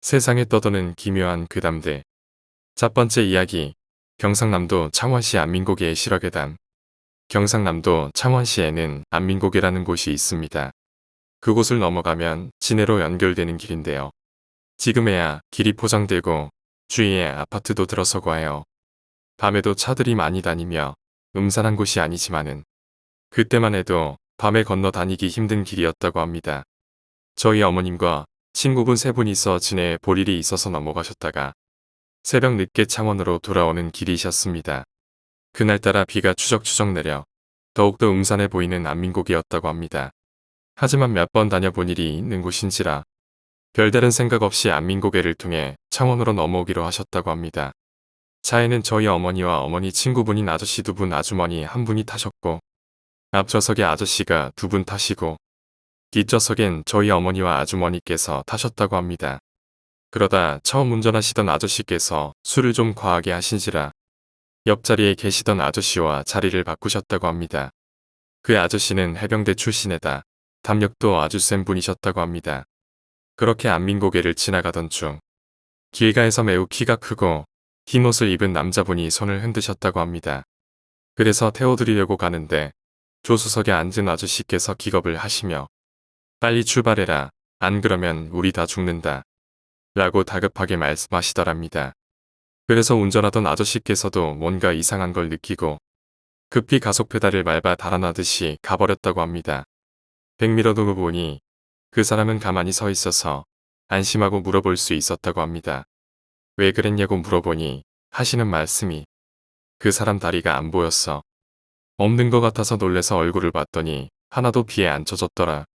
세상에 떠도는 기묘한 괴담들. 첫 번째 이야기. 경상남도 창원시 안민고개의 실화괴담. 경상남도 창원시에는 안민고개라는 곳이 있습니다. 그곳을 넘어가면 진해로 연결되는 길인데요. 지금에야 길이 포장되고 주위에 아파트도 들어서고 하여 밤에도 차들이 많이 다니며 음산한 곳이 아니지만은 그때만 해도 밤에 건너 다니기 힘든 길이었다고 합니다. 저희 어머님과 친구분 세 분이서 진해에 볼 일이 있어서 넘어가셨다가 새벽 늦게 창원으로 돌아오는 길이셨습니다. 그날따라 비가 추적추적 내려 더욱더 음산해 보이는 안민곡이었다고 합니다. 하지만 몇 번 다녀본 일이 있는 곳인지라 별다른 생각 없이 안민고개를 통해 창원으로 넘어오기로 하셨다고 합니다. 차에는 저희 어머니와 어머니 친구분인 아저씨 두 분, 아주머니 한 분이 타셨고 앞좌석에 아저씨가 두 분 타시고 뒷좌석엔 저희 어머니와 아주머니께서 타셨다고 합니다. 그러다 처음 운전하시던 아저씨께서 술을 좀 과하게 하신지라 옆자리에 계시던 아저씨와 자리를 바꾸셨다고 합니다. 그 아저씨는 해병대 출신에다 담력도 아주 센 분이셨다고 합니다. 그렇게 안민고개를 지나가던 중 길가에서 매우 키가 크고 흰 옷을 입은 남자분이 손을 흔드셨다고 합니다. 그래서 태워드리려고 가는데 조수석에 앉은 아저씨께서 기겁을 하시며 빨리 출발해라. 안 그러면 우리 다 죽는다. 라고 다급하게 말씀하시더랍니다. 그래서 운전하던 아저씨께서도 뭔가 이상한 걸 느끼고 급히 가속 페달을 밟아 달아나듯이 가버렸다고 합니다. 백미러도 보니 그 사람은 가만히 서 있어서 안심하고 물어볼 수 있었다고 합니다. 왜 그랬냐고 물어보니 하시는 말씀이 그 사람 다리가 안 보였어. 없는 것 같아서 놀래서 얼굴을 봤더니 하나도 비에 안 젖었더라.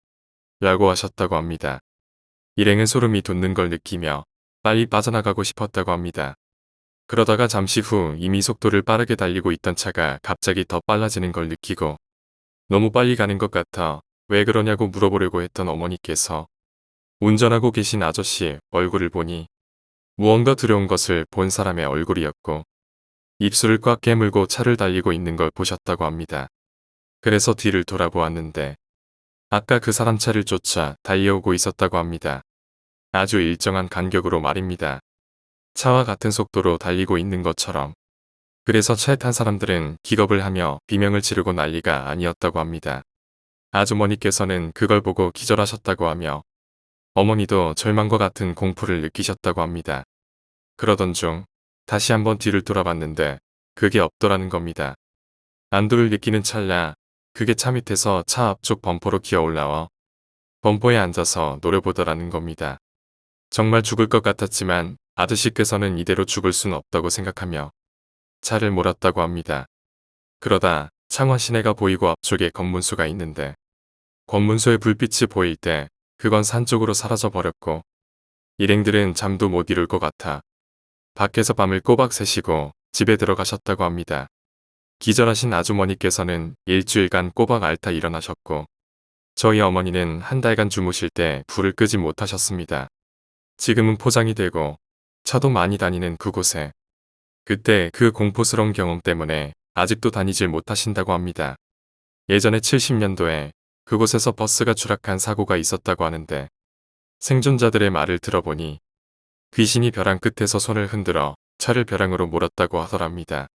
라고 하셨다고 합니다. 일행은 소름이 돋는 걸 느끼며 빨리 빠져나가고 싶었다고 합니다. 그러다가 잠시 후 이미 속도를 빠르게 달리고 있던 차가 갑자기 더 빨라지는 걸 느끼고 너무 빨리 가는 것 같아 왜 그러냐고 물어보려고 했던 어머니께서 운전하고 계신 아저씨 얼굴을 보니 무언가 두려운 것을 본 사람의 얼굴이었고 입술을 꽉 깨물고 차를 달리고 있는 걸 보셨다고 합니다. 그래서 뒤를 돌아보았는데 아까 그 사람 차를 쫓아 달려오고 있었다고 합니다. 아주 일정한 간격으로 말입니다. 차와 같은 속도로 달리고 있는 것처럼. 그래서 차에 탄 사람들은 기겁을 하며 비명을 지르고 난리가 아니었다고 합니다. 아주머니께서는 그걸 보고 기절하셨다고 하며 어머니도 절망과 같은 공포를 느끼셨다고 합니다. 그러던 중 다시 한번 뒤를 돌아봤는데 그게 없더라는 겁니다. 안도를 느끼는 찰나 그게 차 밑에서 차 앞쪽 범퍼로 기어 올라와 범퍼에 앉아서 노려보더라는 겁니다. 정말 죽을 것 같았지만 아저씨께서는 이대로 죽을 순 없다고 생각하며 차를 몰았다고 합니다. 그러다 창원 시내가 보이고 앞쪽에 검문소가 있는데 검문소의 불빛이 보일 때 그건 산 쪽으로 사라져 버렸고 일행들은 잠도 못 이룰 것 같아 밖에서 밤을 꼬박 새시고 집에 들어가셨다고 합니다. 기절하신 아주머니께서는 일주일간 꼬박 앓다 일어나셨고 저희 어머니는 한 달간 주무실 때 불을 끄지 못하셨습니다. 지금은 포장이 되고 차도 많이 다니는 그곳에 그때 그 공포스러운 경험 때문에 아직도 다니질 못하신다고 합니다. 예전에 70년도에 그곳에서 버스가 추락한 사고가 있었다고 하는데 생존자들의 말을 들어보니 귀신이 벼랑 끝에서 손을 흔들어 차를 벼랑으로 몰았다고 하더랍니다.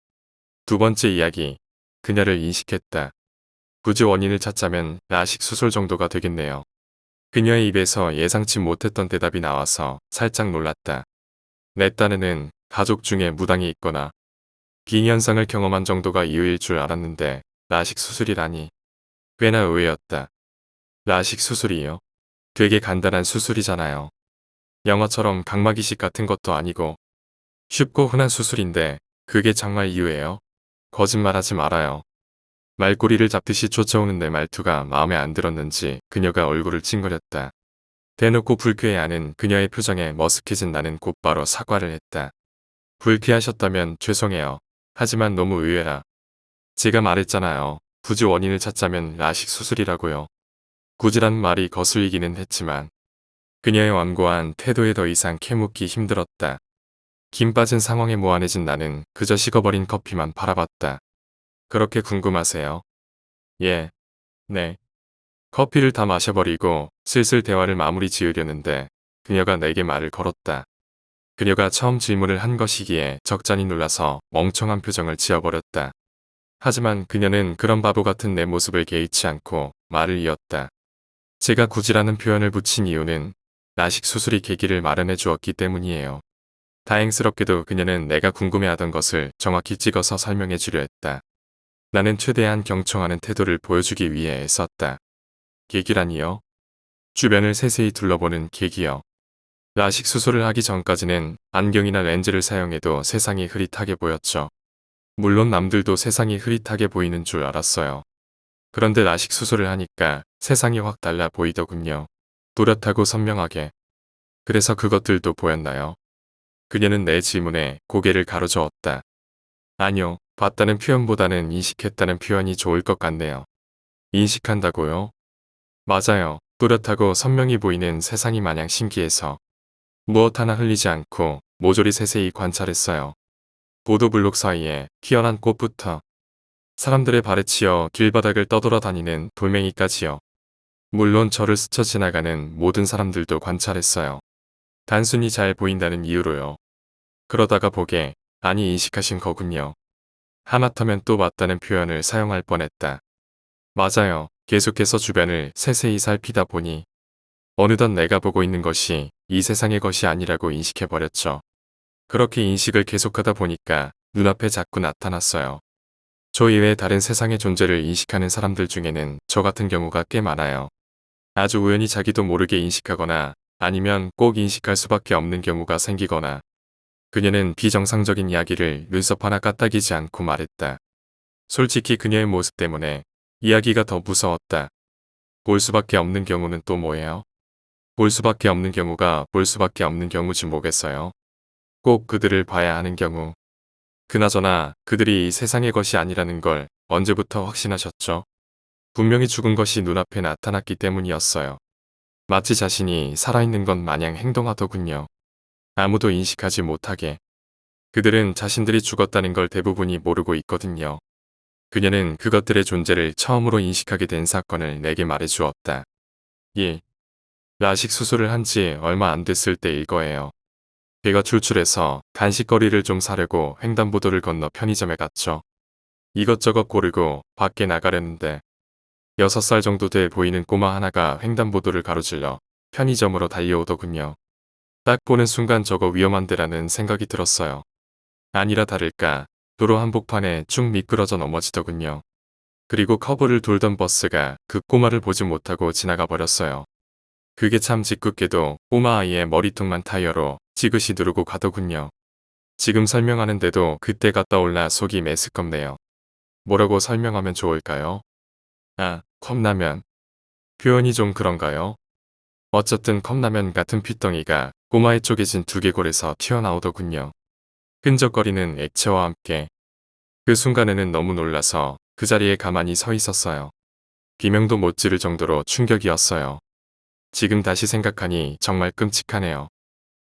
두 번째 이야기. 그녀를 인식했다. 굳이 원인을 찾자면 라식 수술 정도가 되겠네요. 그녀의 입에서 예상치 못했던 대답이 나와서 살짝 놀랐다. 내 딴에는 가족 중에 무당이 있거나 비현상을 경험한 정도가 이유일 줄 알았는데 라식 수술이라니 꽤나 의외였다. 라식 수술이요? 되게 간단한 수술이잖아요. 영화처럼 각막이식 같은 것도 아니고 쉽고 흔한 수술인데 그게 정말 이유예요? 거짓말하지 말아요. 말꼬리를 잡듯이 쫓아오는 내 말투가 마음에 안 들었는지 그녀가 얼굴을 찡그렸다. 대놓고 불쾌해하는 그녀의 표정에 머쓱해진 나는 곧바로 사과를 했다. 불쾌하셨다면 죄송해요. 하지만 너무 의외라. 제가 말했잖아요. 굳이 원인을 찾자면 라식 수술이라고요. 굳이란 말이 거슬리기는 했지만 그녀의 완고한 태도에 더 이상 캐묻기 힘들었다. 김 빠진 상황에 무안해진 나는 그저 식어버린 커피만 바라봤다. 그렇게 궁금하세요? 예. 네. 커피를 다 마셔버리고 슬슬 대화를 마무리 지으려는데 그녀가 내게 말을 걸었다. 그녀가 처음 질문을 한 것이기에 적잖이 놀라서 멍청한 표정을 지어버렸다. 하지만 그녀는 그런 바보 같은 내 모습을 개의치 않고 말을 이었다. 제가 굳이라는 표현을 붙인 이유는 라식 수술이 계기를 마련해 주었기 때문이에요. 다행스럽게도 그녀는 내가 궁금해하던 것을 정확히 찍어서 설명해 주려 했다. 나는 최대한 경청하는 태도를 보여주기 위해 애썼다. 계기라니요? 주변을 세세히 둘러보는 계기요. 라식 수술을 하기 전까지는 안경이나 렌즈를 사용해도 세상이 흐릿하게 보였죠. 물론 남들도 세상이 흐릿하게 보이는 줄 알았어요. 그런데 라식 수술을 하니까 세상이 확 달라 보이더군요. 또렷하고 선명하게. 그래서 그것들도 보였나요? 그녀는 내 질문에 고개를 가로저었다. 아니요, 봤다는 표현보다는 인식했다는 표현이 좋을 것 같네요. 인식한다고요? 맞아요. 또렷하고 선명히 보이는 세상이 마냥 신기해서 무엇 하나 흘리지 않고 모조리 세세히 관찰했어요. 보도블록 사이에 피어난 꽃부터 사람들의 발에 치여 길바닥을 떠돌아다니는 돌멩이까지요. 물론 저를 스쳐 지나가는 모든 사람들도 관찰했어요. 단순히 잘 보인다는 이유로요. 그러다가 보게, 아니 인식하신 거군요. 하마터면 또 맞다는 표현을 사용할 뻔했다. 맞아요. 계속해서 주변을 세세히 살피다 보니 어느덧 내가 보고 있는 것이 이 세상의 것이 아니라고 인식해버렸죠. 그렇게 인식을 계속하다 보니까 눈앞에 자꾸 나타났어요. 저 이외에 다른 세상의 존재를 인식하는 사람들 중에는 저 같은 경우가 꽤 많아요. 아주 우연히 자기도 모르게 인식하거나 아니면 꼭 인식할 수밖에 없는 경우가 생기거나. 그녀는 비정상적인 이야기를 눈썹 하나 까딱이지 않고 말했다. 솔직히 그녀의 모습 때문에 이야기가 더 무서웠다. 볼 수밖에 없는 경우는 또 뭐예요? 볼 수밖에 없는 경우가 볼 수밖에 없는 경우지 뭐겠어요? 꼭 그들을 봐야 하는 경우. 그나저나 그들이 이 세상의 것이 아니라는 걸 언제부터 확신하셨죠? 분명히 죽은 것이 눈앞에 나타났기 때문이었어요. 마치 자신이 살아있는 것 마냥 행동하더군요. 아무도 인식하지 못하게. 그들은 자신들이 죽었다는 걸 대부분이 모르고 있거든요. 그녀는 그것들의 존재를 처음으로 인식하게 된 사건을 내게 말해주었다. 1. 라식 수술을 한 지 얼마 안 됐을 때일 거예요. 배가 출출해서 간식거리를 좀 사려고 횡단보도를 건너 편의점에 갔죠. 이것저것 고르고 밖에 나가려는데 6살 정도 돼 보이는 꼬마 하나가 횡단보도를 가로질러 편의점으로 달려오더군요. 딱 보는 순간 저거 위험한데라는 생각이 들었어요. 아니라 다를까 도로 한복판에 쭉 미끄러져 넘어지더군요. 그리고 커브를 돌던 버스가 그 꼬마를 보지 못하고 지나가 버렸어요. 그게 참 짓궂게도 꼬마 아이의 머리통만 타이어로 지그시 누르고 가더군요. 지금 설명하는데도 그때가 떠올라 속이 메스껍네요. 뭐라고 설명하면 좋을까요? 아, 컵라면. 표현이 좀 그런가요? 어쨌든 컵라면 같은 핏덩이가 꼬마의 쪼개진 두개골에서 튀어나오더군요. 끈적거리는 액체와 함께. 그 순간에는 너무 놀라서 그 자리에 가만히 서 있었어요. 비명도 못 지를 정도로 충격이었어요. 지금 다시 생각하니 정말 끔찍하네요.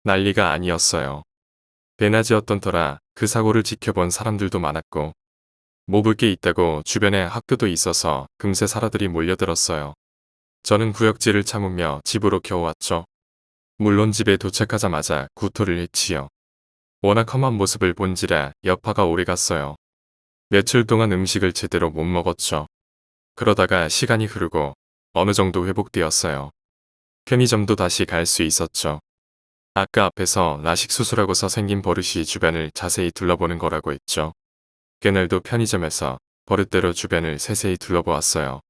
난리가 아니었어요. 대낮이었던 터라 그 사고를 지켜본 사람들도 많았고 뭐 볼 게 있다고 주변에 학교도 있어서 금세 사람들이 몰려들었어요. 저는 구역질을 참으며 집으로 겨우 왔죠. 물론 집에 도착하자마자 구토를 했지요. 워낙 험한 모습을 본지라 여파가 오래갔어요. 며칠 동안 음식을 제대로 못 먹었죠. 그러다가 시간이 흐르고 어느 정도 회복되었어요. 편의점도 다시 갈 수 있었죠. 아까 앞에서 라식 수술하고서 생긴 버릇이 주변을 자세히 둘러보는 거라고 했죠. 그날도 편의점에서 버릇대로 주변을 세세히 둘러보았어요.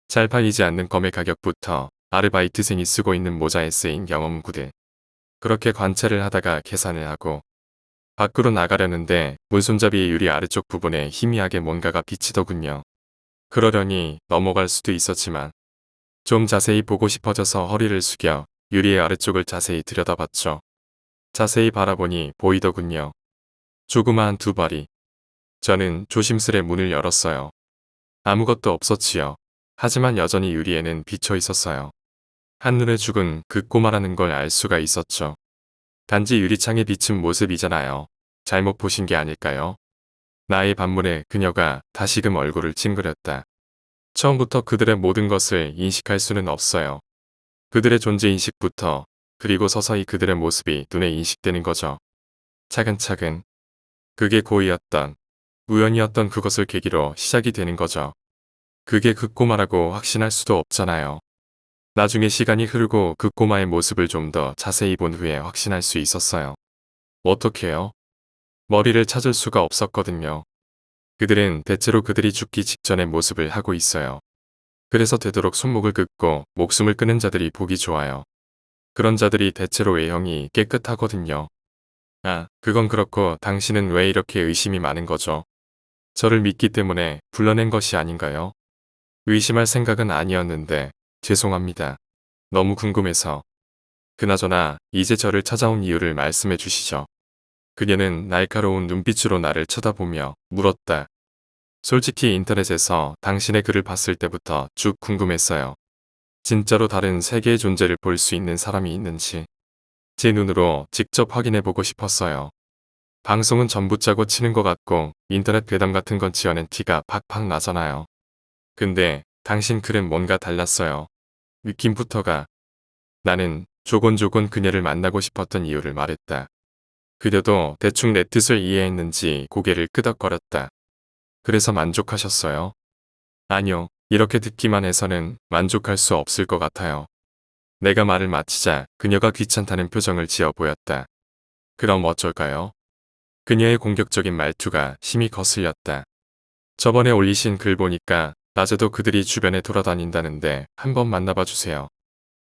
잘 팔리지 않는 검의 가격부터 아르바이트생이 쓰고 있는 모자에 쓰인 영업 구들. 그렇게 관찰을 하다가 계산을 하고 밖으로 나가려는데 문손잡이의 유리 아래쪽 부분에 희미하게 뭔가가 비치더군요. 그러려니 넘어갈 수도 있었지만 좀 자세히 보고 싶어져서 허리를 숙여 유리의 아래쪽을 자세히 들여다봤죠. 자세히 바라보니 보이더군요. 조그마한 두 발이. 저는 조심스레 문을 열었어요. 아무것도 없었지요. 하지만 여전히 유리에는 비쳐 있었어요. 한눈에 죽은 그 꼬마라는 걸 알 수가 있었죠. 단지 유리창에 비친 모습이잖아요. 잘못 보신 게 아닐까요? 나의 반문에 그녀가 다시금 얼굴을 찡그렸다. 처음부터 그들의 모든 것을 인식할 수는 없어요. 그들의 존재 인식부터 그리고 서서히 그들의 모습이 눈에 인식되는 거죠. 차근차근. 그게 고의였던, 우연이었던 그것을 계기로 시작이 되는 거죠. 그게 그 꼬마라고 확신할 수도 없잖아요. 나중에 시간이 흐르고 그 꼬마의 모습을 좀 더 자세히 본 후에 확신할 수 있었어요. 어떻게요? 머리를 찾을 수가 없었거든요. 그들은 대체로 그들이 죽기 직전의 모습을 하고 있어요. 그래서 되도록 손목을 긋고 목숨을 끊은 자들이 보기 좋아요. 그런 자들이 대체로 외형이 깨끗하거든요. 아, 그건 그렇고 당신은 왜 이렇게 의심이 많은 거죠? 저를 믿기 때문에 불러낸 것이 아닌가요? 의심할 생각은 아니었는데 죄송합니다. 너무 궁금해서. 그나저나 이제 저를 찾아온 이유를 말씀해 주시죠. 그녀는 날카로운 눈빛으로 나를 쳐다보며 물었다. 솔직히 인터넷에서 당신의 글을 봤을 때부터 쭉 궁금했어요. 진짜로 다른 세계의 존재를 볼 수 있는 사람이 있는지 제 눈으로 직접 확인해 보고 싶었어요. 방송은 전부 짜고 치는 것 같고 인터넷 괴담 같은 건 지어낸 티가 팍팍 나잖아요. 근데 당신 글은 뭔가 달랐어요. 느낌부터가. 나는 조곤조곤 그녀를 만나고 싶었던 이유를 말했다. 그녀도 대충 내 뜻을 이해했는지 고개를 끄덕거렸다. 그래서 만족하셨어요? 아니요. 이렇게 듣기만 해서는 만족할 수 없을 것 같아요. 내가 말을 마치자 그녀가 귀찮다는 표정을 지어 보였다. 그럼 어쩔까요? 그녀의 공격적인 말투가 심히 거슬렸다. 저번에 올리신 글 보니까 낮에도 그들이 주변에 돌아다닌다는데 한번 만나봐 주세요.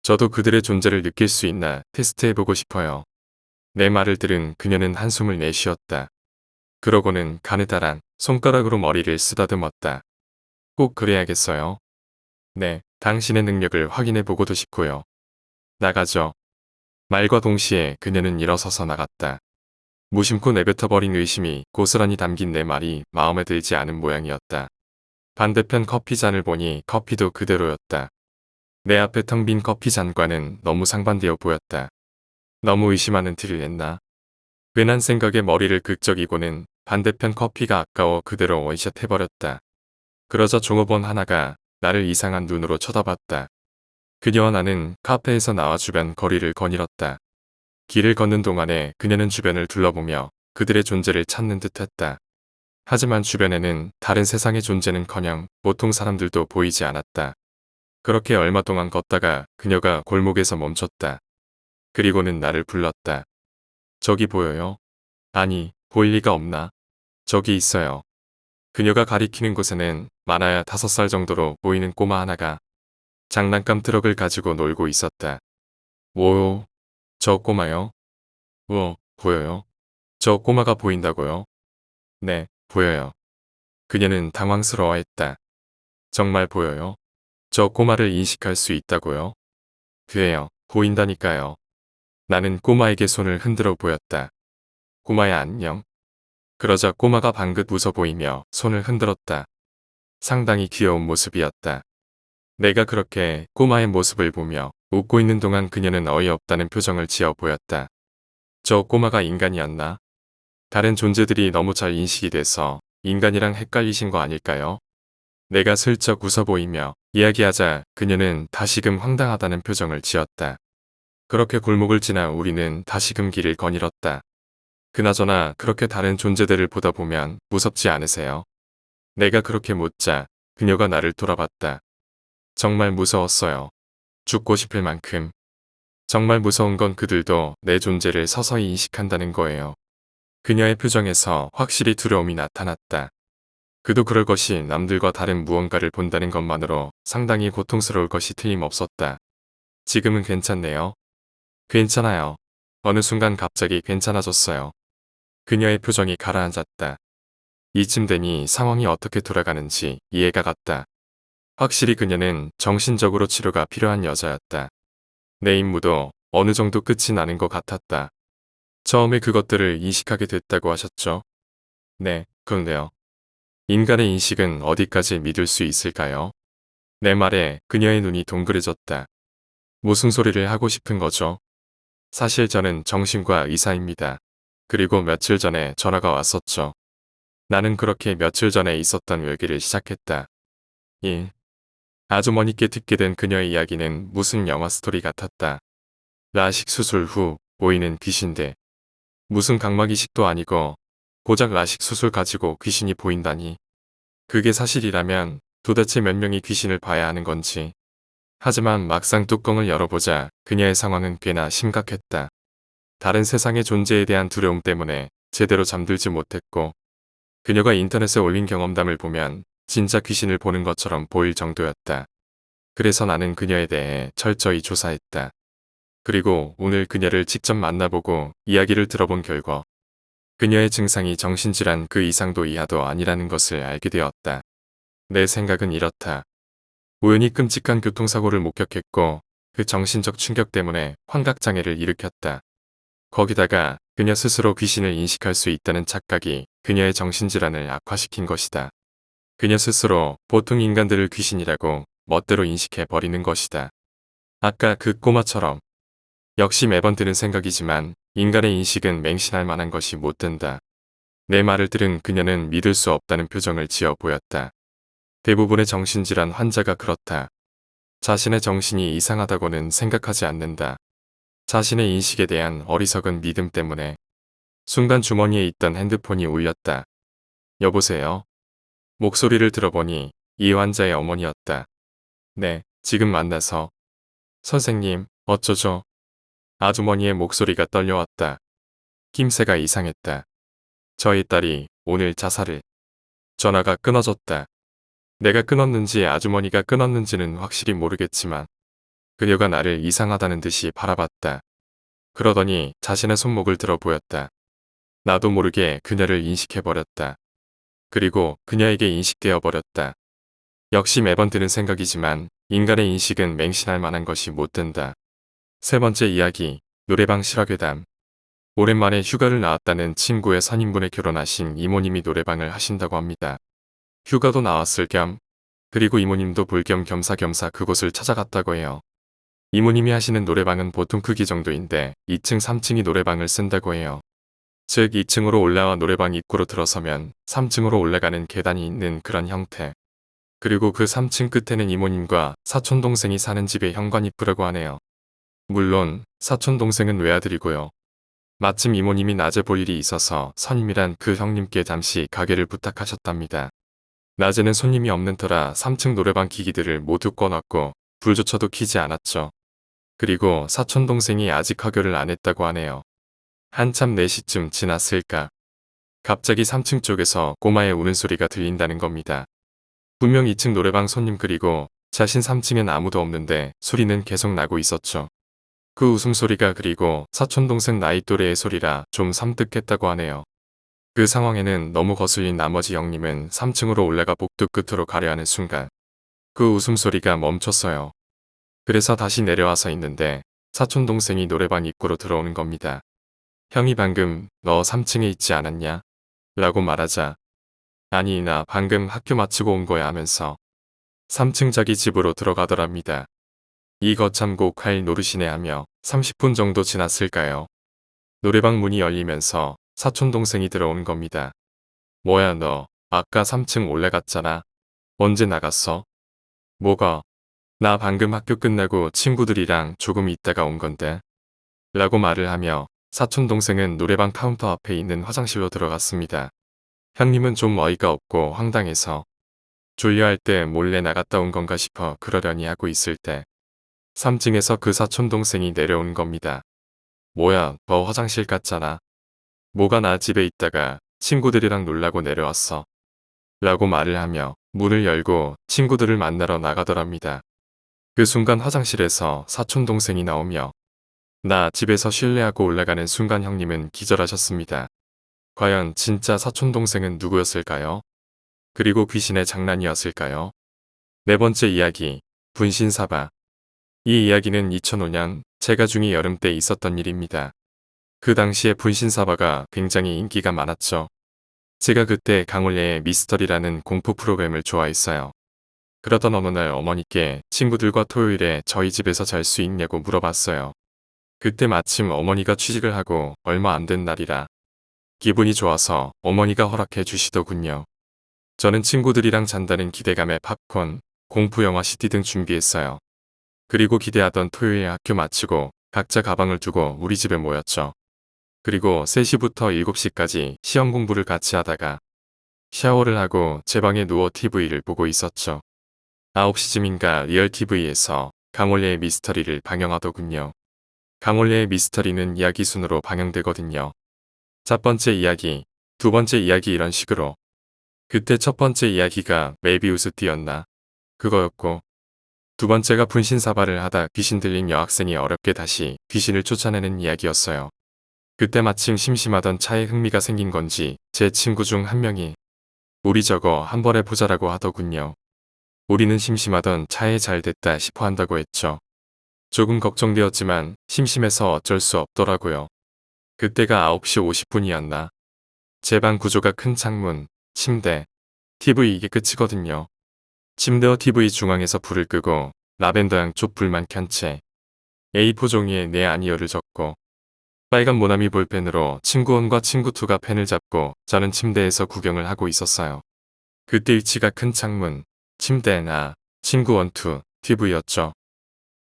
저도 그들의 존재를 느낄 수 있나 테스트해보고 싶어요. 내 말을 들은 그녀는 한숨을 내쉬었다. 그러고는 가느다란 손가락으로 머리를 쓰다듬었다. 꼭 그래야겠어요. 네, 당신의 능력을 확인해보고도 싶고요. 나가죠. 말과 동시에 그녀는 일어서서 나갔다. 무심코 내뱉어버린 의심이 고스란히 담긴 내 말이 마음에 들지 않은 모양이었다. 반대편 커피잔을 보니 커피도 그대로였다. 내 앞에 텅 빈 커피잔과는 너무 상반되어 보였다. 너무 의심하는 티를 냈나? 괜한 생각에 머리를 긁적이고는 반대편 커피가 아까워 그대로 원샷 해버렸다. 그러자 종업원 하나가 나를 이상한 눈으로 쳐다봤다. 그녀와 나는 카페에서 나와 주변 거리를 거닐었다. 길을 걷는 동안에 그녀는 주변을 둘러보며 그들의 존재를 찾는 듯했다. 하지만 주변에는 다른 세상의 존재는커녕 보통 사람들도 보이지 않았다. 그렇게 얼마 동안 걷다가 그녀가 골목에서 멈췄다. 그리고는 나를 불렀다. 저기 보여요? 아니, 보일 리가 없나? 저기 있어요. 그녀가 가리키는 곳에는 많아야 5살 정도로 보이는 꼬마 하나가 장난감 트럭을 가지고 놀고 있었다. 오, 저 꼬마요? 보여요? 저 꼬마가 보인다고요? 네, 보여요. 그녀는 당황스러워했다. 정말 보여요? 저 꼬마를 인식할 수 있다고요? 그래요, 보인다니까요. 나는 꼬마에게 손을 흔들어 보였다. 꼬마야 안녕. 그러자 꼬마가 방긋 웃어 보이며 손을 흔들었다. 상당히 귀여운 모습이었다. 내가 그렇게 꼬마의 모습을 보며 웃고 있는 동안 그녀는 어이없다는 표정을 지어 보였다. 저 꼬마가 인간이었나? 다른 존재들이 너무 잘 인식이 돼서 인간이랑 헷갈리신 거 아닐까요? 내가 슬쩍 웃어 보이며 이야기하자 그녀는 다시금 황당하다는 표정을 지었다. 그렇게 골목을 지나 우리는 다시금 길을 거닐었다. 그나저나 그렇게 다른 존재들을 보다 보면 무섭지 않으세요? 내가 그렇게 묻자 그녀가 나를 돌아봤다. 정말 무서웠어요. 죽고 싶을 만큼. 정말 무서운 건 그들도 내 존재를 서서히 인식한다는 거예요. 그녀의 표정에서 확실히 두려움이 나타났다. 그도 그럴 것이 남들과 다른 무언가를 본다는 것만으로 상당히 고통스러울 것이 틀림없었다. 지금은 괜찮네요. 괜찮아요. 어느 순간 갑자기 괜찮아졌어요. 그녀의 표정이 가라앉았다. 이쯤 되니 상황이 어떻게 돌아가는지 이해가 갔다. 확실히 그녀는 정신적으로 치료가 필요한 여자였다. 내 임무도 어느 정도 끝이 나는 것 같았다. 처음에 그것들을 인식하게 됐다고 하셨죠? 네, 그런데요. 인간의 인식은 어디까지 믿을 수 있을까요? 내 말에 그녀의 눈이 동그래졌다. 무슨 소리를 하고 싶은 거죠? 사실 저는 정신과 의사입니다. 그리고 며칠 전에 전화가 왔었죠. 나는 그렇게 며칠 전에 있었던 얘기를 시작했다. 1. 아주머니께 듣게 된 그녀의 이야기는 무슨 영화 스토리 같았다. 라식 수술 후 보이는 귀신들. 무슨 각막 이식도 아니고 고작 라식 수술 가지고 귀신이 보인다니. 그게 사실이라면 도대체 몇 명이 귀신을 봐야 하는 건지. 하지만 막상 뚜껑을 열어보자 그녀의 상황은 꽤나 심각했다. 다른 세상의 존재에 대한 두려움 때문에 제대로 잠들지 못했고, 그녀가 인터넷에 올린 경험담을 보면 진짜 귀신을 보는 것처럼 보일 정도였다. 그래서 나는 그녀에 대해 철저히 조사했다. 그리고 오늘 그녀를 직접 만나보고 이야기를 들어본 결과 그녀의 증상이 정신질환 그 이상도 이하도 아니라는 것을 알게 되었다. 내 생각은 이렇다. 우연히 끔찍한 교통사고를 목격했고 그 정신적 충격 때문에 환각장애를 일으켰다. 거기다가 그녀 스스로 귀신을 인식할 수 있다는 착각이 그녀의 정신질환을 악화시킨 것이다. 그녀 스스로 보통 인간들을 귀신이라고 멋대로 인식해버리는 것이다. 아까 그 꼬마처럼. 역시 매번 드는 생각이지만 인간의 인식은 맹신할 만한 것이 못 된다. 내 말을 들은 그녀는 믿을 수 없다는 표정을 지어 보였다. 대부분의 정신질환 환자가 그렇다. 자신의 정신이 이상하다고는 생각하지 않는다. 자신의 인식에 대한 어리석은 믿음 때문에. 순간 주머니에 있던 핸드폰이 울렸다. 여보세요? 목소리를 들어보니 이 환자의 어머니였다. 네, 지금 만나서. 선생님, 어쩌죠? 아주머니의 목소리가 떨려왔다. 낌새가 이상했다. 저희 딸이 오늘 자살을. 전화가 끊어졌다. 내가 끊었는지 아주머니가 끊었는지는 확실히 모르겠지만 그녀가 나를 이상하다는 듯이 바라봤다. 그러더니 자신의 손목을 들어 보였다. 나도 모르게 그녀를 인식해버렸다. 그리고 그녀에게 인식되어 버렸다. 역시 매번 드는 생각이지만 인간의 인식은 맹신할 만한 것이 못 된다. 세 번째 이야기, 노래방 실화괴담. 오랜만에 휴가를 나왔다는 친구의 선임분에 결혼하신 이모님이 노래방을 하신다고 합니다. 휴가도 나왔을 겸 그리고 이모님도 볼 겸 겸사겸사 그곳을 찾아갔다고 해요. 이모님이 하시는 노래방은 보통 크기 정도인데 2층 3층이 노래방을 쓴다고 해요. 즉 2층으로 올라와 노래방 입구로 들어서면 3층으로 올라가는 계단이 있는 그런 형태. 그리고 그 3층 끝에는 이모님과 사촌동생이 사는 집의 현관 입구라고 하네요. 물론 사촌동생은 외아들이고요. 마침 이모님이 낮에 볼 일이 있어서 선임이란 그 형님께 잠시 가게를 부탁하셨답니다. 낮에는 손님이 없는 터라 3층 노래방 기기들을 모두 꺼놨고 불조차도 켜지 않았죠. 그리고 사촌동생이 아직 하교를 안 했다고 하네요. 한참 4시쯤 지났을까. 갑자기 3층 쪽에서 꼬마의 우는 소리가 들린다는 겁니다. 분명 2층 노래방 손님 그리고 자신 3층엔 아무도 없는데 소리는 계속 나고 있었죠. 그 웃음소리가 그리고 사촌동생 나이 또래의 소리라 좀 섬뜩했다고 하네요. 그 상황에는 너무 거슬린 나머지 형님은 3층으로 올라가 복도 끝으로 가려 하는 순간 그 웃음소리가 멈췄어요. 그래서 다시 내려와서 있는데 사촌동생이 노래방 입구로 들어오는 겁니다. 형이 방금 너 3층에 있지 않았냐? 라고 말하자 아니 나 방금 학교 마치고 온 거야 하면서 3층 자기 집으로 들어가더랍니다. 이 거참 곡할 노릇이네 하며 30분 정도 지났을까요? 노래방 문이 열리면서 사촌동생이 들어온 겁니다. 뭐야 너 아까 3층 올라갔잖아. 언제 나갔어? 뭐가? 나 방금 학교 끝나고 친구들이랑 조금 있다가 온 건데. 라고 말을 하며 사촌동생은 노래방 카운터 앞에 있는 화장실로 들어갔습니다. 형님은 좀 어이가 없고 황당해서 졸려할 때 몰래 나갔다 온 건가 싶어 그러려니 하고 있을 때 3층에서 그 사촌동생이 내려온 겁니다. 뭐야 너 화장실 갔잖아. 뭐가 나 집에 있다가 친구들이랑 놀라고 내려왔어. 라고 말을 하며 문을 열고 친구들을 만나러 나가더랍니다. 그 순간 화장실에서 사촌동생이 나오며 나 집에서 쉴래하고 올라가는 순간 형님은 기절하셨습니다. 과연 진짜 사촌동생은 누구였을까요? 그리고 귀신의 장난이었을까요? 네 번째 이야기, 분신사바. 이 이야기는 2005년 제가 중2 여름 때 있었던 일입니다. 그 당시에 분신사바가 굉장히 인기가 많았죠. 제가 그때 강원래의 미스터리라는 공포 프로그램을 좋아했어요. 그러던 어느 날 어머니께 친구들과 토요일에 저희 집에서 잘 수 있냐고 물어봤어요. 그때 마침 어머니가 취직을 하고 얼마 안 된 날이라 기분이 좋아서 어머니가 허락해 주시더군요. 저는 친구들이랑 잔다는 기대감에 팝콘, 공포영화 CD 등 준비했어요. 그리고 기대하던 토요일 학교 마치고 각자 가방을 두고 우리 집에 모였죠. 그리고 3시부터 7시까지 시험 공부를 같이 하다가 샤워를 하고 제 방에 누워 TV를 보고 있었죠. 9시쯤인가 리얼 TV에서 강원래의 미스터리를 방영하더군요. 강원래의 미스터리는 이야기 순으로 방영되거든요. 첫 번째 이야기, 두 번째 이야기 이런 식으로. 그때 첫 번째 이야기가 메비우스 띠였나? 그거였고, 두 번째가 분신사발을 하다 귀신 들린 여학생이 어렵게 다시 귀신을 쫓아내는 이야기였어요. 그때 마침 심심하던 차에 흥미가 생긴 건지 제 친구 중 한 명이 우리 저거 한 번 해보자라고 하더군요. 우리는 심심하던 차에 잘 됐다 싶어 한다고 했죠. 조금 걱정되었지만 심심해서 어쩔 수 없더라고요. 그때가 9시 50분이었나? 제 방 구조가 큰 창문, 침대, TV 이게 끝이거든요. 침대와 TV 중앙에서 불을 끄고 라벤더 양쪽 불만 켠 채 A4 종이에 내 아니어를 적고 빨간 모나미 볼펜으로 친구 1과 친구 2가 펜을 잡고 저는 침대에서 구경을 하고 있었어요. 그때 위치가 큰 창문, 침대 나, 친구 1, 2, TV였죠.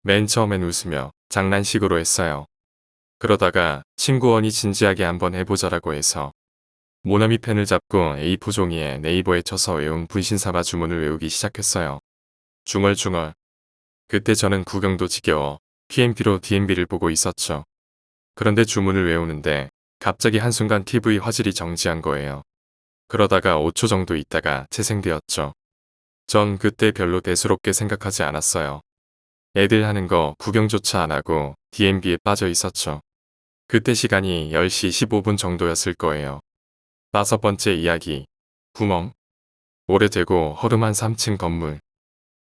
맨 처음엔 웃으며 장난식으로 했어요. 그러다가 친구 1이 진지하게 한번 해보자라고 해서 모나미 펜을 잡고 A4 종이에 네이버에 쳐서 외운 분신사바 주문을 외우기 시작했어요. 중얼중얼. 그때 저는 구경도 지겨워 PMP로 DMB를 보고 있었죠. 그런데 주문을 외우는데 갑자기 한순간 TV 화질이 정지한 거예요. 그러다가 5초 정도 있다가 재생되었죠. 전 그때 별로 대수롭게 생각하지 않았어요. 애들 하는 거 구경조차 안 하고 DMB에 빠져 있었죠. 그때 시간이 10시 15분 정도였을 거예요. 다섯 번째 이야기. 구멍. 오래되고 허름한 3층 건물.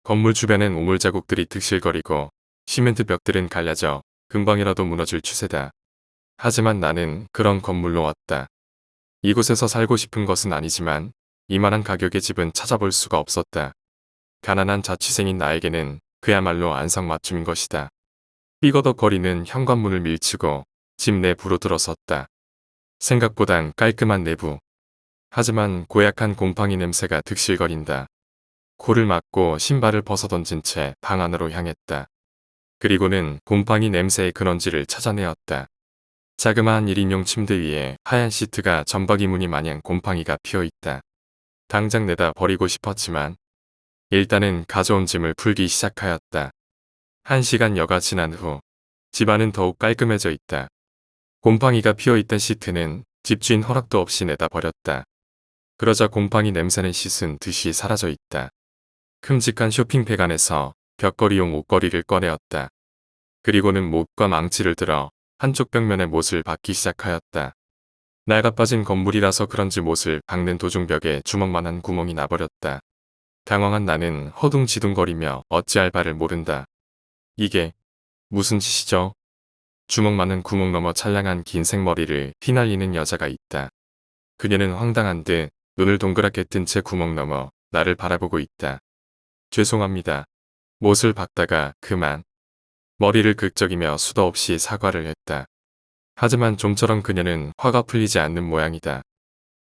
건물 주변엔 우물 자국들이 득실거리고 시멘트 벽들은 갈라져 금방이라도 무너질 추세다. 하지만 나는 그런 건물로 왔다. 이곳에서 살고 싶은 것은 아니지만 이만한 가격의 집은 찾아볼 수가 없었다. 가난한 자취생인 나에게는 그야말로 안성맞춤인 것이다. 삐거덕거리는 현관문을 밀치고 집 내부로 들어섰다. 생각보단 깔끔한 내부. 하지만 고약한 곰팡이 냄새가 득실거린다. 코를 막고 신발을 벗어던진 채 방 안으로 향했다. 그리고는 곰팡이 냄새의 근원지를 찾아내었다. 자그마한 1인용 침대 위에 하얀 시트가 점박이 무늬 마냥 곰팡이가 피어있다. 당장 내다 버리고 싶었지만 일단은 가져온 짐을 풀기 시작하였다. 1시간 여가 지난 후 집안은 더욱 깔끔해져 있다. 곰팡이가 피어있던 시트는 집주인 허락도 없이 내다 버렸다. 그러자 곰팡이 냄새는 씻은 듯이 사라져 있다. 큼직한 쇼핑백 안에서 벽걸이용 옷걸이를 꺼내었다. 그리고는 못과 망치를 들어 한쪽 벽면의 못을 박기 시작하였다. 낡아빠진 건물이라서 그런지 못을 박는 도중 벽에 주먹만한 구멍이 나버렸다. 당황한 나는 허둥지둥거리며 어찌할 바를 모른다. 이게 무슨 짓이죠? 주먹만한 구멍 너머 찰랑한 긴 생머리를 휘날리는 여자가 있다. 그녀는 황당한 듯 눈을 동그랗게 뜬 채 구멍 너머 나를 바라보고 있다. 죄송합니다. 못을 박다가 그만. 머리를 긁적이며 수도 없이 사과를 했다. 하지만 좀처럼 그녀는 화가 풀리지 않는 모양이다.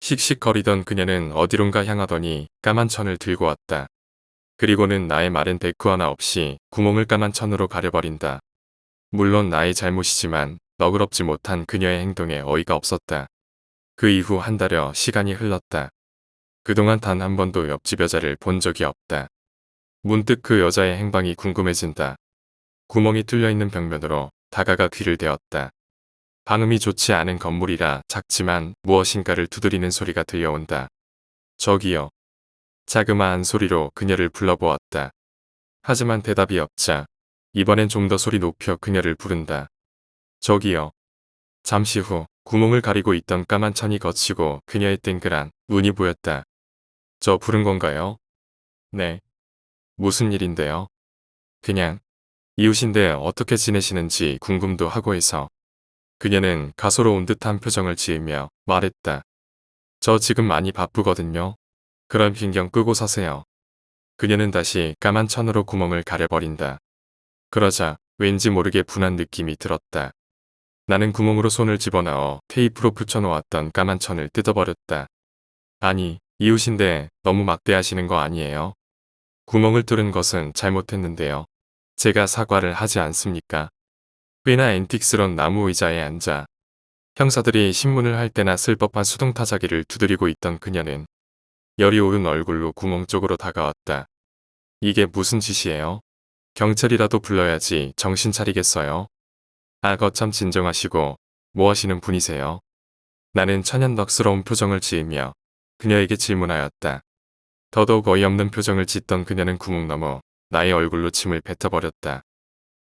씩씩거리던 그녀는 어디론가 향하더니 까만 천을 들고 왔다. 그리고는 나의 말엔 대꾸 하나 없이 구멍을 까만 천으로 가려버린다. 물론 나의 잘못이지만 너그럽지 못한 그녀의 행동에 어이가 없었다. 그 이후 한 달여 시간이 흘렀다. 그동안 단 한 번도 옆집 여자를 본 적이 없다. 문득 그 여자의 행방이 궁금해진다. 구멍이 뚫려있는 벽면으로 다가가 귀를 대었다. 방음이 좋지 않은 건물이라 작지만 무엇인가를 두드리는 소리가 들려온다. 저기요. 자그마한 소리로 그녀를 불러보았다. 하지만 대답이 없자 이번엔 좀 더 소리 높여 그녀를 부른다. 저기요. 잠시 후 구멍을 가리고 있던 까만 천이 걷히고 그녀의 땡글한 눈이 보였다. 저 부른 건가요? 네. 무슨 일인데요? 그냥 이웃인데 어떻게 지내시는지 궁금도 하고 해서. 그녀는 가소로운 듯한 표정을 지으며 말했다. 저 지금 많이 바쁘거든요. 그럼 신경 끄고 사세요. 그녀는 다시 까만 천으로 구멍을 가려버린다. 그러자 왠지 모르게 분한 느낌이 들었다. 나는 구멍으로 손을 집어넣어 테이프로 붙여놓았던 까만 천을 뜯어버렸다. 아니, 이웃인데 너무 막대하시는 거 아니에요? 구멍을 뚫은 것은 잘못했는데요. 제가 사과를 하지 않습니까? 꽤나 앤틱스런 나무 의자에 앉아 형사들이 신문을 할 때나 쓸 법한 수동 타자기를 두드리고 있던 그녀는 열이 오른 얼굴로 구멍 쪽으로 다가왔다. 이게 무슨 짓이에요? 경찰이라도 불러야지 정신 차리겠어요? 아, 거참 진정하시고 뭐 하시는 분이세요? 나는 천연덕스러운 표정을 지으며 그녀에게 질문하였다. 더더욱 어이없는 표정을 짓던 그녀는 구멍 너머 나의 얼굴로 침을 뱉어버렸다.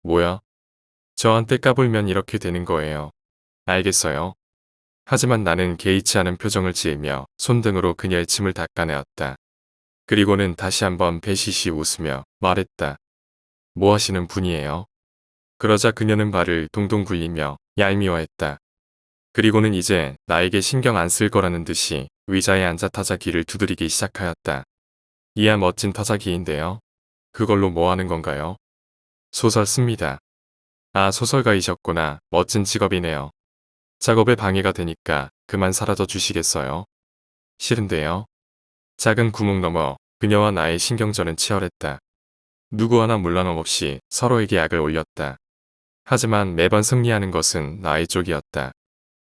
뭐야? 저한테 까불면 이렇게 되는 거예요. 알겠어요. 하지만 나는 개의치 않은 표정을 지으며 손등으로 그녀의 침을 닦아내었다. 그리고는 다시 한번 배시시 웃으며 말했다. 뭐 하시는 분이에요? 그러자 그녀는 발을 동동 굴리며 얄미워했다. 그리고는 이제 나에게 신경 안 쓸 거라는 듯이 의자에 앉아 타자기를 두드리기 시작하였다. 이야 멋진 타자기인데요. 그걸로 뭐 하는 건가요? 소설 씁니다. 아, 소설가이셨구나. 멋진 직업이네요. 작업에 방해가 되니까 그만 사라져 주시겠어요? 싫은데요. 작은 구멍 너머 그녀와 나의 신경전은 치열했다. 누구 하나 물러남 없이 서로에게 약을 올렸다. 하지만 매번 승리하는 것은 나의 쪽이었다.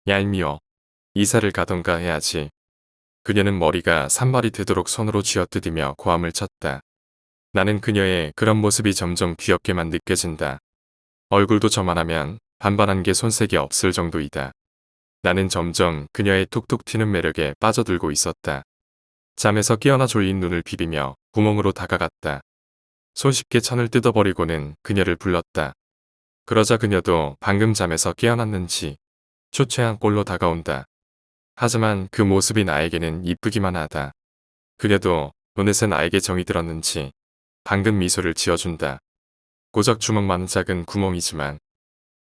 얄미워. 이사를 가던가 해야지. 그녀는 머리가 산발이 되도록 손으로 쥐어뜯으며 고함을 쳤다. 나는 그녀의 그런 모습이 점점 귀엽게만 느껴진다. 얼굴도 저만하면 반반한 게 손색이 없을 정도이다. 나는 점점 그녀의 툭툭 튀는 매력에 빠져들고 있었다. 잠에서 깨어나 졸린 눈을 비비며 구멍으로 다가갔다. 손쉽게 천을 뜯어버리고는 그녀를 불렀다. 그러자 그녀도 방금 잠에서 깨어났는지 초췌한 꼴로 다가온다. 하지만 그 모습이 나에게는 이쁘기만 하다. 그녀도 어느새 나에게 정이 들었는지 방금 미소를 지어준다. 고작 주먹만한 작은 구멍이지만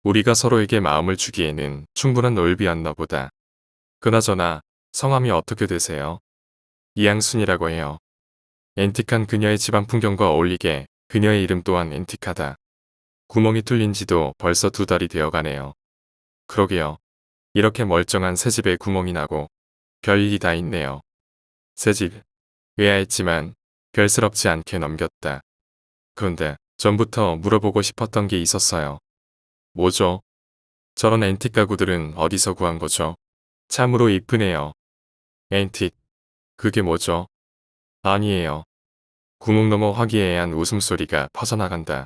우리가 서로에게 마음을 주기에는 충분한 넓이였나 보다. 그나저나 성함이 어떻게 되세요? 이양순이라고 해요. 앤틱한 그녀의 집안 풍경과 어울리게 그녀의 이름 또한 앤틱하다. 구멍이 뚫린 지도 벌써 2달이 되어가네요. 그러게요. 이렇게 멀쩡한 새 집에 구멍이 나고 별일이 다 있네요. 새 집, 의아했지만 별스럽지 않게 넘겼다. 그런데 전부터 물어보고 싶었던 게 있었어요. 뭐죠? 저런 앤틱 가구들은 어디서 구한 거죠? 참으로 이쁘네요. 앤틱, 그게 뭐죠? 아니에요. 구멍 너머 화기애애한 웃음소리가 퍼져나간다.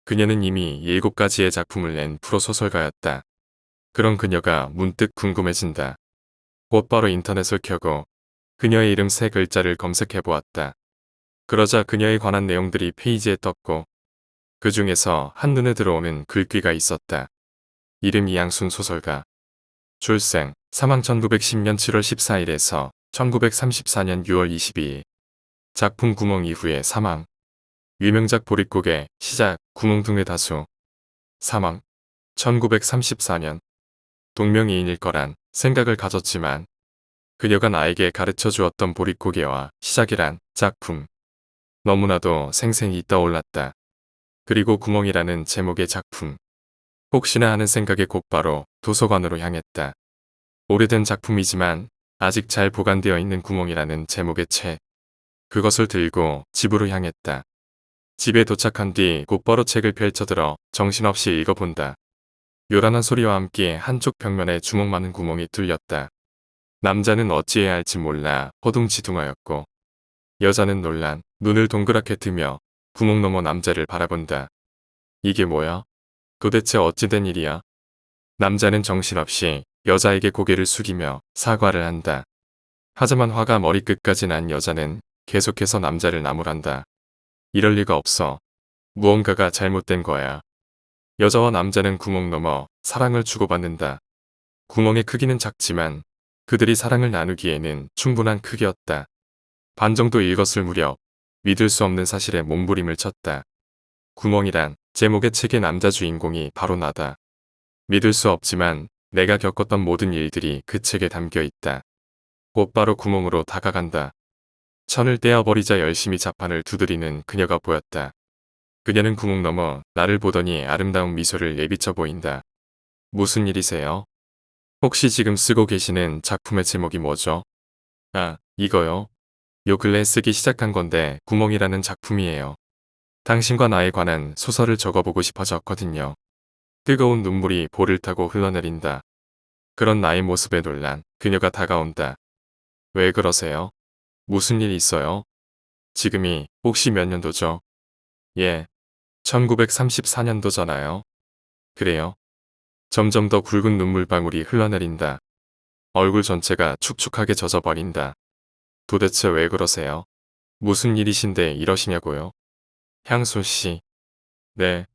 그녀는 이미 7가지의 작품을 낸 프로 소설가였다. 그런 그녀가 문득 궁금해진다. 곧바로 인터넷을 켜고 그녀의 이름 3글자를 검색해보았다. 그러자 그녀에 관한 내용들이 페이지에 떴고 그 중에서 한눈에 들어오는 글귀가 있었다. 이름 이양순 소설가. 출생 사망 1910년 7월 14일에서 1934년 6월 22일. 작품 구멍 이후에 사망. 유명작 보릿고개 시작 구멍둥의 다수. 사망 1934년. 동명이인일 거란 생각을 가졌지만 그녀가 나에게 가르쳐 주었던 보릿고개와 시작이란 작품. 너무나도 생생히 떠올랐다. 그리고 구멍이라는 제목의 작품. 혹시나 하는 생각에 곧바로 도서관으로 향했다. 오래된 작품이지만 아직 잘 보관되어 있는 구멍이라는 제목의 책. 그것을 들고 집으로 향했다. 집에 도착한 뒤 곧바로 책을 펼쳐들어 정신없이 읽어본다. 요란한 소리와 함께 한쪽 벽면에 주먹 많은 구멍이 뚫렸다. 남자는 어찌해야 할지 몰라 허둥지둥하였고 여자는 놀란 눈을 동그랗게 뜨며 구멍 너머 남자를 바라본다. 이게 뭐야? 도대체 어찌 된 일이야? 남자는 정신없이 여자에게 고개를 숙이며 사과를 한다. 하지만 화가 머리끝까지 난 여자는 계속해서 남자를 나무란다. 이럴 리가 없어. 무언가가 잘못된 거야. 여자와 남자는 구멍 넘어 사랑을 주고받는다. 구멍의 크기는 작지만 그들이 사랑을 나누기에는 충분한 크기였다. 반 정도 읽었을 무렵 믿을 수 없는 사실에 몸부림을 쳤다. 구멍이란 제목의 책의 남자 주인공이 바로 나다. 믿을 수 없지만 내가 겪었던 모든 일들이 그 책에 담겨 있다. 곧바로 구멍으로 다가간다. 천을 떼어버리자 열심히 자판을 두드리는 그녀가 보였다. 그녀는 구멍 넘어 나를 보더니 아름다운 미소를 내비쳐 보인다. 무슨 일이세요? 혹시 지금 쓰고 계시는 작품의 제목이 뭐죠? 아, 이거요. 요 근래 쓰기 시작한 건데 구멍이라는 작품이에요. 당신과 나에 관한 소설을 적어보고 싶어졌거든요. 뜨거운 눈물이 볼을 타고 흘러내린다. 그런 나의 모습에 놀란 그녀가 다가온다. 왜 그러세요? 무슨 일 있어요? 지금이 혹시 몇 년도죠? 예, 1934년도잖아요. 그래요. 점점 더 굵은 눈물방울이 흘러내린다. 얼굴 전체가 축축하게 젖어버린다. 도대체 왜 그러세요? 무슨 일이신데 이러시냐고요? 향수 씨. 네.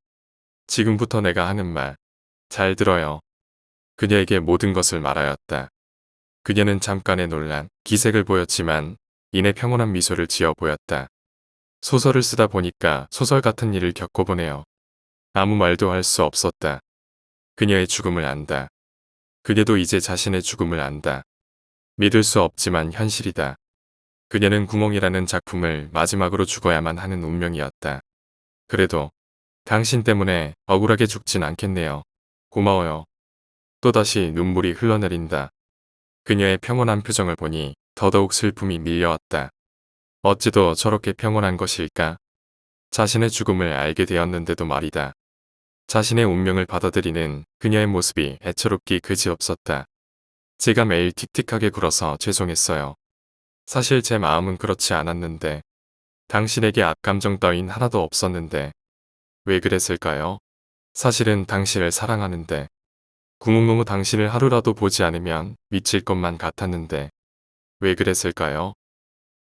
지금부터 내가 하는 말. 잘 들어요. 그녀에게 모든 것을 말하였다. 그녀는 잠깐의 놀란 기색을 보였지만 이내 평온한 미소를 지어 보였다. 소설을 쓰다 보니까 소설 같은 일을 겪어보네요. 아무 말도 할 수 없었다. 그녀의 죽음을 안다. 그녀도 이제 자신의 죽음을 안다. 믿을 수 없지만 현실이다. 그녀는 구멍이라는 작품을 마지막으로 죽어야만 하는 운명이었다. 그래도 당신 때문에 억울하게 죽진 않겠네요. 고마워요. 또다시 눈물이 흘러내린다. 그녀의 평온한 표정을 보니 더더욱 슬픔이 밀려왔다. 어찌도 저렇게 평온한 것일까? 자신의 죽음을 알게 되었는데도 말이다. 자신의 운명을 받아들이는 그녀의 모습이 애처롭기 그지없었다. 제가 매일 틱틱하게 굴어서 죄송했어요. 사실 제 마음은 그렇지 않았는데 당신에게 악감정 따윈 하나도 없었는데 왜 그랬을까요? 사실은 당신을 사랑하는데 구멍농무 당신을 하루라도 보지 않으면 미칠 것만 같았는데 왜 그랬을까요?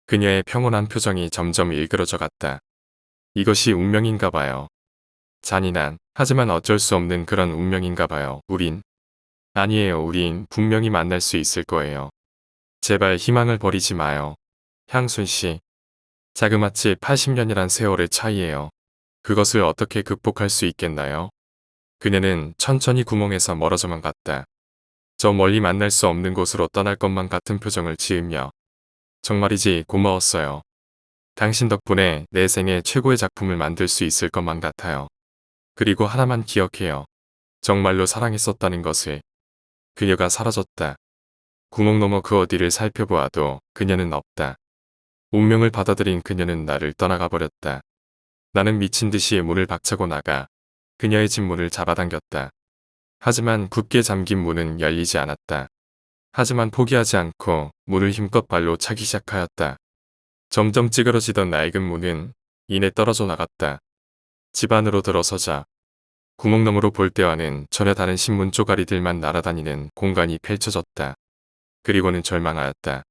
그녀의 평온한 표정이 점점 일그러져 갔다. 이것이 운명인가 봐요. 잔인한 하지만 어쩔 수 없는 그런 운명인가 봐요. 아니에요. 우린 분명히 만날 수 있을 거예요. 제발 희망을 버리지 마요. 향순 씨. 자그마치 80년이란 세월의 차이예요. 그것을 어떻게 극복할 수 있겠나요? 그녀는 천천히 구멍에서 멀어져만 갔다. 저 멀리 만날 수 없는 곳으로 떠날 것만 같은 표정을 지으며 정말이지 고마웠어요. 당신 덕분에 내 생애 최고의 작품을 만들 수 있을 것만 같아요. 그리고 하나만 기억해요. 정말로 사랑했었다는 것을. 그녀가 사라졌다. 구멍 너머 그 어디를 살펴보아도 그녀는 없다. 운명을 받아들인 그녀는 나를 떠나가 버렸다. 나는 미친 듯이 문을 박차고 나가 그녀의 집 문을 잡아당겼다. 하지만 굳게 잠긴 문은 열리지 않았다. 하지만 포기하지 않고 문을 힘껏 발로 차기 시작하였다. 점점 찌그러지던 낡은 문은 이내 떨어져 나갔다. 집 안으로 들어서자 구멍 너머로 볼 때와는 전혀 다른 신문 쪼가리들만 날아다니는 공간이 펼쳐졌다. 그리고는 절망하였다.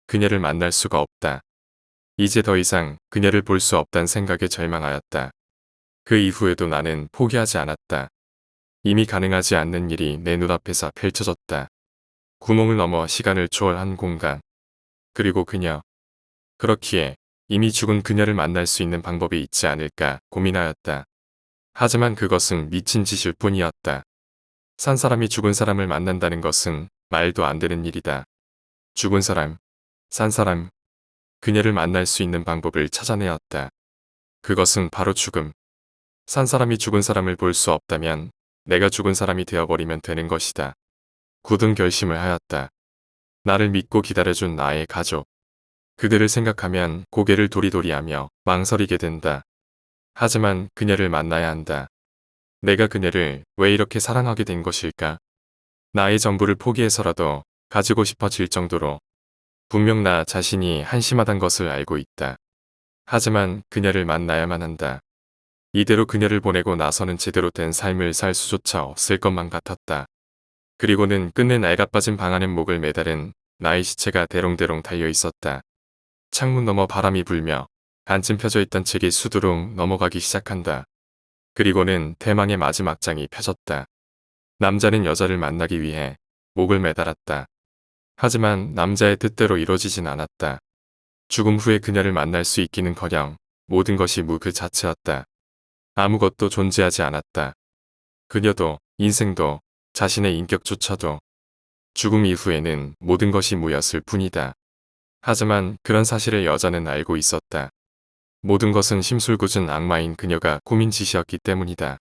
그녀를 만날 수가 없다. 이제 더 이상 그녀를 볼 수 없단 생각에 절망하였다. 그 이후에도 나는 포기하지 않았다. 이미 가능하지 않는 일이 내 눈앞에서 펼쳐졌다. 구멍을 넘어 시간을 초월한 공간. 그리고 그녀. 그렇기에 이미 죽은 그녀를 만날 수 있는 방법이 있지 않을까 고민하였다. 하지만 그것은 미친 짓일 뿐이었다. 산 사람이 죽은 사람을 만난다는 것은 말도 안 되는 일이다. 죽은 사람, 산 사람, 그녀를 만날 수 있는 방법을 찾아내었다. 그것은 바로 죽음. 산 사람이 죽은 사람을 볼 수 없다면 내가 죽은 사람이 되어버리면 되는 것이다. 굳은 결심을 하였다. 나를 믿고 기다려준 나의 가족. 그들을 생각하면 고개를 도리도리하며 망설이게 된다. 하지만 그녀를 만나야 한다. 내가 그녀를 왜 이렇게 사랑하게 된 것일까? 나의 전부를 포기해서라도 가지고 싶어질 정도로 분명 나 자신이 한심하단 것을 알고 있다. 하지만 그녀를 만나야만 한다. 이대로 그녀를 보내고 나서는 제대로 된 삶을 살 수조차 없을 것만 같았다. 그리고는 끝내 낡아 빠진 방 안에 목을 매달은 나의 시체가 대롱대롱 달려 있었다. 창문 너머 바람이 불며 한쯤 펴져 있던 책이 수두룩 넘어가기 시작한다. 그리고는 대망의 마지막 장이 펴졌다. 남자는 여자를 만나기 위해 목을 매달았다. 하지만 남자의 뜻대로 이루어지진 않았다. 죽음 후에 그녀를 만날 수 있기는커녕 모든 것이 무 그 자체였다. 아무것도 존재하지 않았다. 그녀도, 인생도, 자신의 인격조차도. 죽음 이후에는 모든 것이 무였을 뿐이다. 하지만 그런 사실을 여자는 알고 있었다. 모든 것은 심술궂은 악마인 그녀가 꾸민 짓이었기 때문이다.